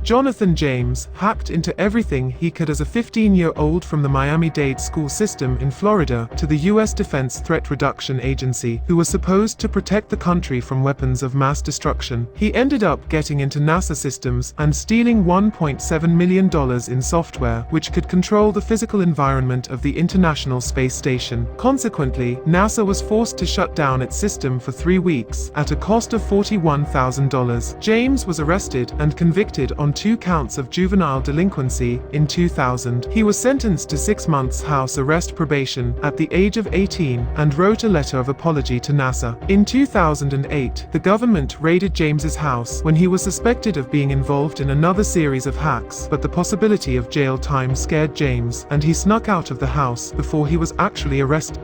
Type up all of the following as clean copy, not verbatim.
Jonathan James hacked into everything he could as a 15-year-old from the Miami-Dade school system in Florida to the U.S. Defense Threat Reduction Agency, who was supposed to protect the country from weapons of mass destruction. He ended up getting into NASA systems and stealing $1.7 million in software which could control the physical environment of the International Space Station. Consequently, NASA was forced to shut down its system for 3 weeks at a cost of $41,000. James was arrested and convicted on 2 counts of juvenile delinquency. In 2000, he was sentenced to 6 months house arrest probation at the age of 18 and wrote a letter of apology to NASA. In 2008, the government raided James's house when he was suspected of being involved in another series of hacks, but the possibility of jail time scared James, and he snuck out of the house before he was actually arrested.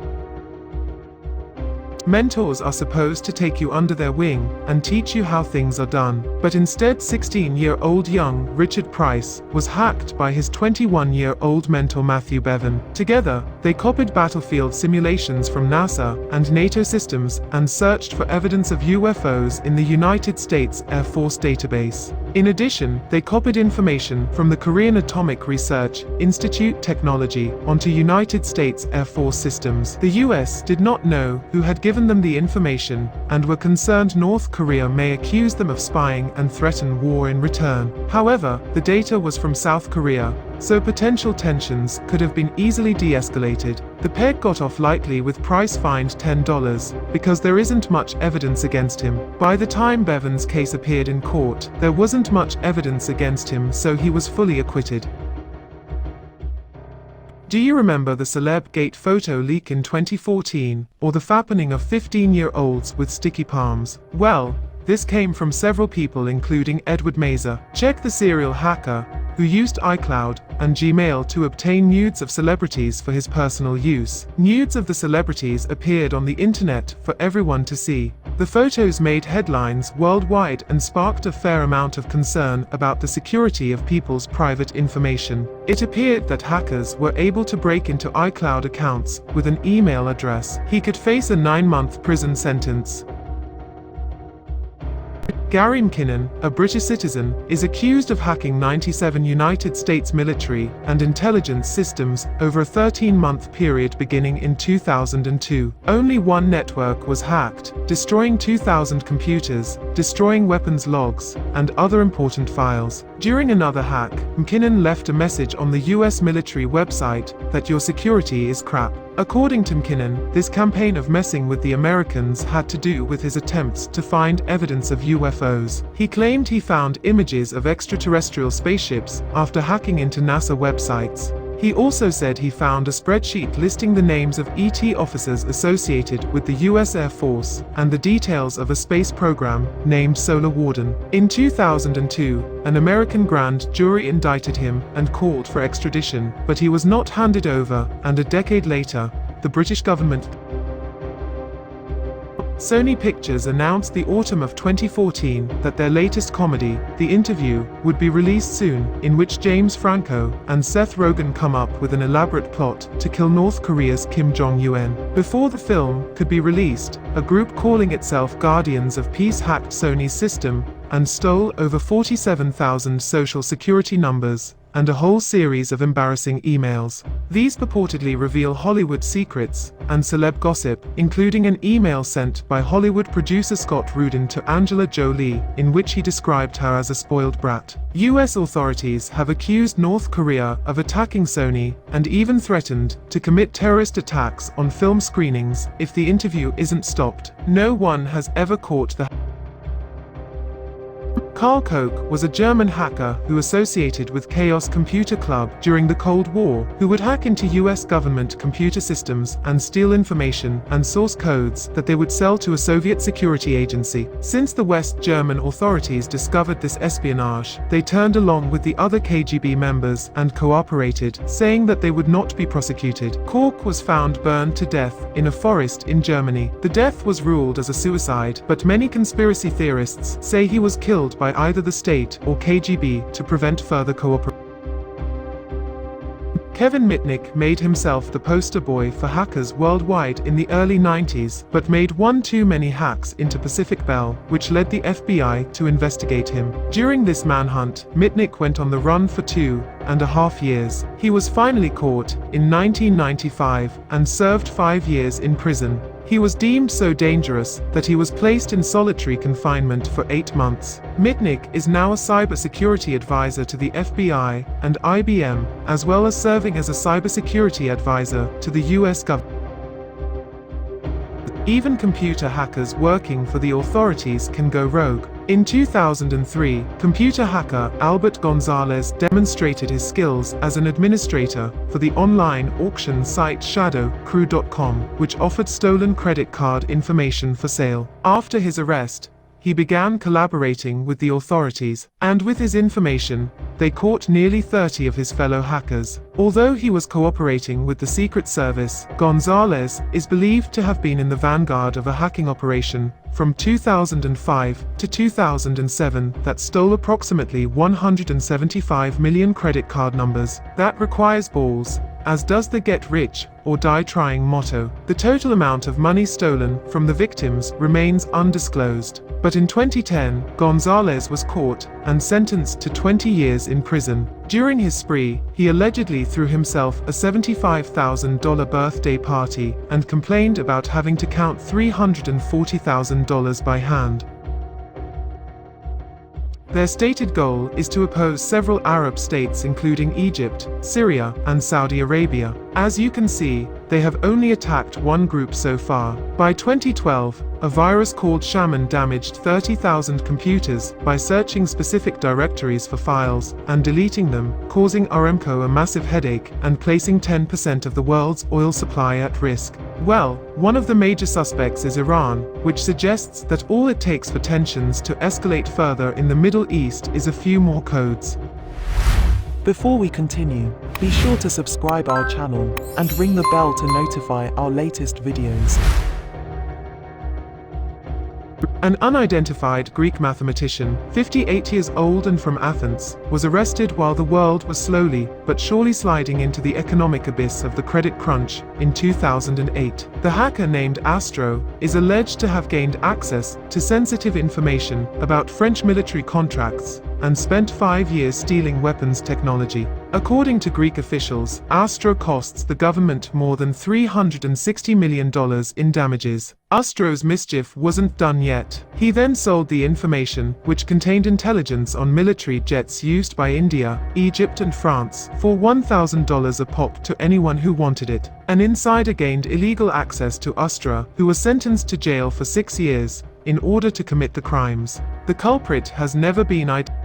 Mentors are supposed to take you under their wing and teach you how things are done, but instead 16-year-old young Richard Price was hacked by his 21-year-old mentor Matthew Bevan. Together, they copied battlefield simulations from NASA and NATO systems and searched for evidence of UFOs in the United States Air Force database. In addition, they copied information from the Korean Atomic Research Institute technology onto United States Air Force systems. The US did not know who had given them the information, and were concerned North Korea may accuse them of spying and threaten war in return. However, the data was from South Korea, so potential tensions could have been easily de-escalated. The peg got off lightly with Price fined $10, because there isn't much evidence against him. By the time Bevan's case appeared in court, there wasn't much evidence against him, so he was fully acquitted. Do you remember the Celeb-Gate photo leak in 2014, or the fappening of 15-year-olds with sticky palms? Well, this came from several people including Edward Meza. Check the serial hacker, who used iCloud and Gmail to obtain nudes of celebrities for his personal use. Nudes of the celebrities appeared on the internet for everyone to see. The photos made headlines worldwide and sparked a fair amount of concern about the security of people's private information. It appeared that hackers were able to break into iCloud accounts with an email address. He could face a 9-month prison sentence. Gary McKinnon, a British citizen, is accused of hacking 97 United States military and intelligence systems over a 13-month period beginning in 2002. Only one network was hacked, destroying 2,000 computers, destroying weapons logs, and other important files. During another hack, McKinnon left a message on the US military website that your security is crap. According to McKinnon, this campaign of messing with the Americans had to do with his attempts to find evidence of UFOs. He claimed he found images of extraterrestrial spaceships after hacking into NASA websites. He also said he found a spreadsheet listing the names of ET officers associated with the US Air Force and the details of a space program named Solar Warden. In 2002, an American grand jury indicted him and called for extradition, but he was not handed over, and a decade later, the British government. Sony Pictures announced the autumn of 2014 that their latest comedy, The Interview, would be released soon, in which James Franco and Seth Rogen come up with an elaborate plot to kill North Korea's Kim Jong-un. Before the film could be released, a group calling itself Guardians of Peace hacked Sony's system and stole over 47,000 social security numbers and a whole series of embarrassing emails. These purportedly reveal Hollywood secrets and celeb gossip, including an email sent by Hollywood producer Scott Rudin to Angela Jolie, in which he described her as a spoiled brat. US authorities have accused North Korea of attacking Sony and even threatened to commit terrorist attacks on film screenings if The Interview isn't stopped. No one has ever caught the Karl Koch was a German hacker who associated with Chaos Computer Club during the Cold War, who would hack into US government computer systems and steal information and source codes that they would sell to a Soviet security agency. Since the West German authorities discovered this espionage, they turned along with the other KGB members and cooperated, saying that they would not be prosecuted. Koch was found burned to death in a forest in Germany. The death was ruled as a suicide, but many conspiracy theorists say he was killed by either the state or KGB to prevent further cooperation. Kevin Mitnick made himself the poster boy for hackers worldwide in the early 90s, but made one too many hacks into Pacific Bell, which led the FBI to investigate him. During this manhunt, Mitnick went on the run for 2.5 years. He was finally caught in 1995 and served 5 years in prison. He was deemed so dangerous that he was placed in solitary confinement for 8 months. Mitnick is now a cybersecurity advisor to the FBI and IBM, as well as serving as a cybersecurity advisor to the US government. Even computer hackers working for the authorities can go rogue. In 2003, computer hacker Albert Gonzalez demonstrated his skills as an administrator for the online auction site ShadowCrew.com, which offered stolen credit card information for sale. After his arrest, he began collaborating with the authorities, and with his information, they caught nearly 30 of his fellow hackers. Although he was cooperating with the Secret Service, Gonzalez is believed to have been in the vanguard of a hacking operation from 2005 to 2007 that stole approximately 175 million credit card numbers. That requires balls, as does the "get rich or die trying" motto. The total amount of money stolen from the victims remains undisclosed. But in 2010, Gonzalez was caught and sentenced to 20 years in prison. During his spree, he allegedly threw himself a $75,000 birthday party and complained about having to count $340,000 by hand. Their stated goal is to oppose several Arab states including Egypt, Syria, and Saudi Arabia. As you can see, they have only attacked one group so far. By 2012, a virus called Shaman damaged 30,000 computers by searching specific directories for files and deleting them, causing Aramco a massive headache and placing 10% of the world's oil supply at risk. Well, one of the major suspects is Iran, which suggests that all it takes for tensions to escalate further in the Middle East is a few more codes. Before we continue, be sure to subscribe our channel and ring the bell to notify our latest videos. An unidentified Greek mathematician, 58 years old and from Athens, was arrested while the world was slowly but surely sliding into the economic abyss of the credit crunch in 2008. The hacker named Astro is alleged to have gained access to sensitive information about French military contracts and spent 5 years stealing weapons technology. According to Greek officials, Astro costs the government more than $360 million in damages. Astro's mischief wasn't done yet. He then sold the information, which contained intelligence on military jets used by India, Egypt and France, for $1,000 a pop to anyone who wanted it. An insider gained illegal access to Astro, who was sentenced to jail for 6 years, in order to commit the crimes. The culprit has never been identified.